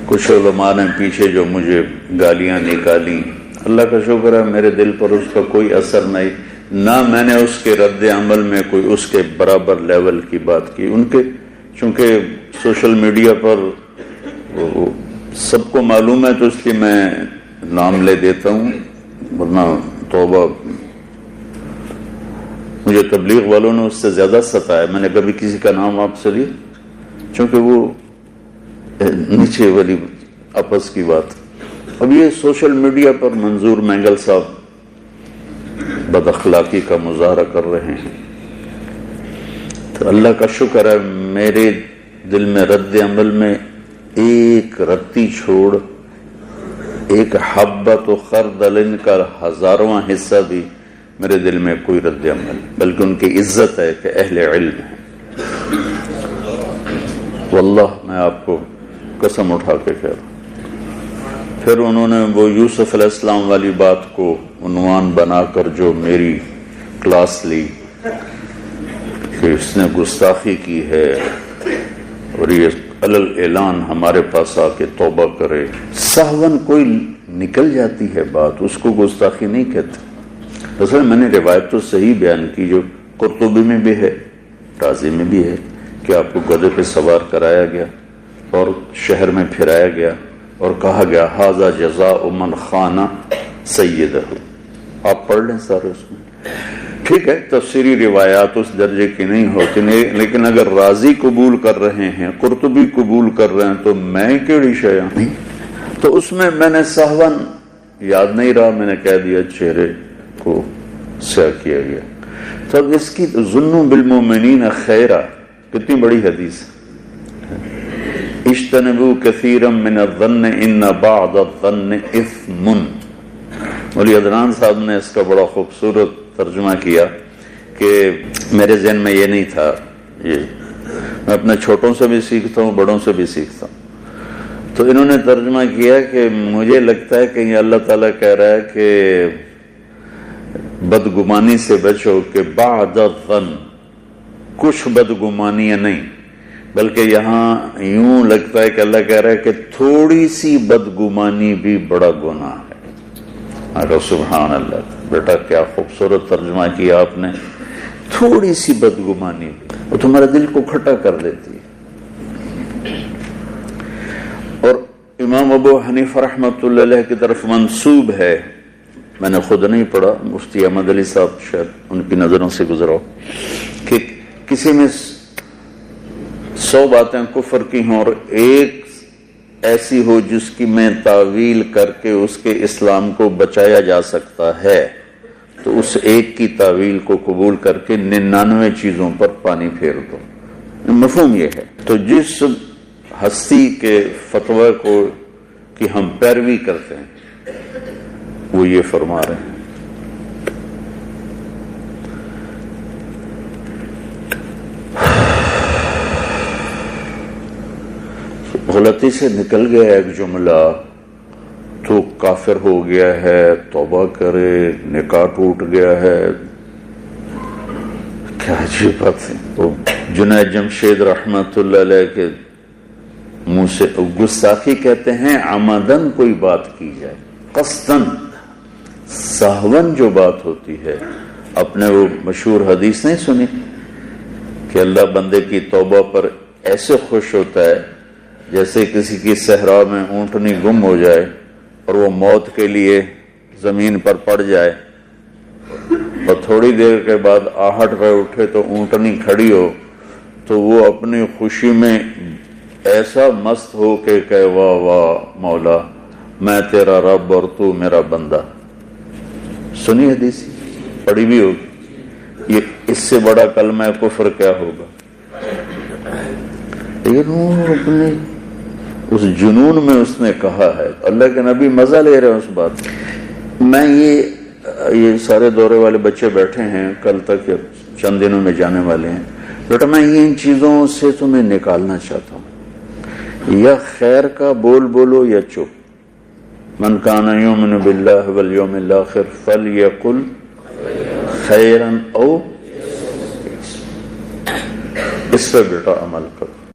کچھ علماء نے پیچھے جو مجھے گالیاں نکالی، اللہ کا شکر ہے میرے دل پر اس کا کوئی اثر نہیں، نہ میں نے اس کے رد عمل میں کوئی اس کے برابر لیول کی بات کی. ان کے چونکہ سوشل میڈیا پر سب کو معلوم ہے تو اس لیے میں نام لے دیتا ہوں، ورنہ توبہ مجھے تبلیغ والوں نے اس سے زیادہ ستایا. میں نے کبھی کسی کا نام آپ سے لیا چونکہ وہ نیچے والی آپس کی بات. اب یہ سوشل میڈیا پر منظور مینگل صاحب بد اخلاقی کا مظاہرہ کر رہے ہیں، تو اللہ کا شکر ہے میرے دل میں رد عمل میں ایک رتی چھوڑ، ایک حبۃ و خردل کا 1000واں حصہ بھی میرے دل میں کوئی رد عمل، بلکہ ان کی عزت ہے کہ اہل علم ہے. واللہ میں آپ کو قسم اٹھا کے کہہ رہا ہوں. پھر انہوں نے وہ یوسف علیہ السلام والی بات کو عنوان بنا کر جو میری کلاس لی کہ اس نے گستاخی کی ہے اور یہ علل اعلان ہمارے پاس آ کے توبہ کرے. سہون کوئی نکل جاتی ہے بات، اس کو گستاخی نہیں کہتے. اصل میں نے روایت تو صحیح بیان کی جو قرطبی میں بھی ہے، رازی میں بھی ہے، کہ آپ کو گدھے پہ سوار کرایا گیا اور شہر میں پھرایا گیا اور کہا گیا ھذا جزاء من خان سیدہ. آپ پڑھ لیں سارے اس میں. ٹھیک ہے تفسیری روایات اس درجے کی نہیں ہوتی، لیکن اگر رازی قبول کر رہے ہیں، قرطبی قبول کر رہے ہیں، تو میں کیڑی شے نہیں. تو اس میں میں نے سہون یاد نہیں رہا، میں نے کہہ دیا چہرے کو سیاہ کیا گیا. تب اس کی ظنوا بالمؤمنین خیرا کتنی بڑی حدیث ہے. اجتنبوا کثیرا من الظن ان بعض الظن اثم. مولی عدنان صاحب نے اس کا بڑا خوبصورت ترجمہ کیا کہ میرے ذہن میں یہ نہیں تھا. یہ میں اپنے چھوٹوں سے بھی سیکھتا ہوں، بڑوں سے بھی سیکھتا ہوں. تو انہوں نے ترجمہ کیا کہ مجھے لگتا ہے کہ یہ اللہ تعالیٰ کہہ رہا ہے کہ بدگمانی سے بچو، کہ بعد الظن کچھ بدگمانیاں نہیں، بلکہ یہاں یوں لگتا ہے کہ اللہ کہہ رہا ہے کہ تھوڑی سی بدگمانی بھی بڑا گناہ ہے. اگر سبحان اللہ بیٹا کیا خوبصورت ترجمہ کیا آپ نے. تھوڑی سی بدگمانی وہ تمہارے دل کو کھٹا کر دیتی ہے. اور امام ابو حنیفہ رحمۃ اللہ علیہ کی طرف منسوب ہے، میں نے خود نہیں پڑھا، مفتی احمد علی صاحب شاید ان کی نظروں سے گزرا ہو، کہ کسی میں 100 باتیں کفر کی ہوں اور ایک ایسی ہو جس کی میں تعویل کر کے اس کے اسلام کو بچایا جا سکتا ہے، تو اس ایک کی تعویل کو قبول کر کے 99 چیزوں پر پانی پھیر دو. مفہوم یہ ہے. تو جس ہستی کے فتوی کو کہ ہم پیروی کرتے ہیں وہ یہ فرما رہے ہیں. غلطی سے نکل گیا ایک جملہ تو کافر ہو گیا ہے، توبہ کرے، نکاح ٹوٹ گیا ہے. کیا عجیب بات ہے. وہ جنید جمشید رحمت اللہ علیہ کے منہ سے گستاخی کہتے ہیں عمدن کوئی بات کی جائے، قصدن. سہون جو بات ہوتی ہے، اپنے وہ مشہور حدیث نہیں سنی کہ اللہ بندے کی توبہ پر ایسے خوش ہوتا ہے جیسے کسی کی صحرا میں اونٹنی گم ہو جائے اور وہ موت کے لیے زمین پر پڑ جائے اور تھوڑی دیر کے بعد آہٹ پہ اٹھے تو اونٹنی کھڑی ہو، تو وہ اپنی خوشی میں ایسا مست ہو کہ کہے واہ واہ مولا میں تیرا رب اور تو میرا بندہ. سنی حدیث، پڑھی بھی ہوگی. یہ اس سے بڑا کلمہ کفر کیا ہوگا. لیکن وہ اپنے اس جنون میں اس نے کہا ہے. اللہ کے نبی مزہ لے رہے ہیں اس بات. میں یہ سارے دورے والے بچے بیٹھے ہیں، کل تک چند دنوں میں جانے والے ہیں. بیٹا میں یہ ان چیزوں سے تمہیں نکالنا چاہتا ہوں، یا خیر کا بول بولو یا چپ. من کان یؤمن باللہ والیوم الآخر فلیقل خیرا او. اس سے بیٹا عمل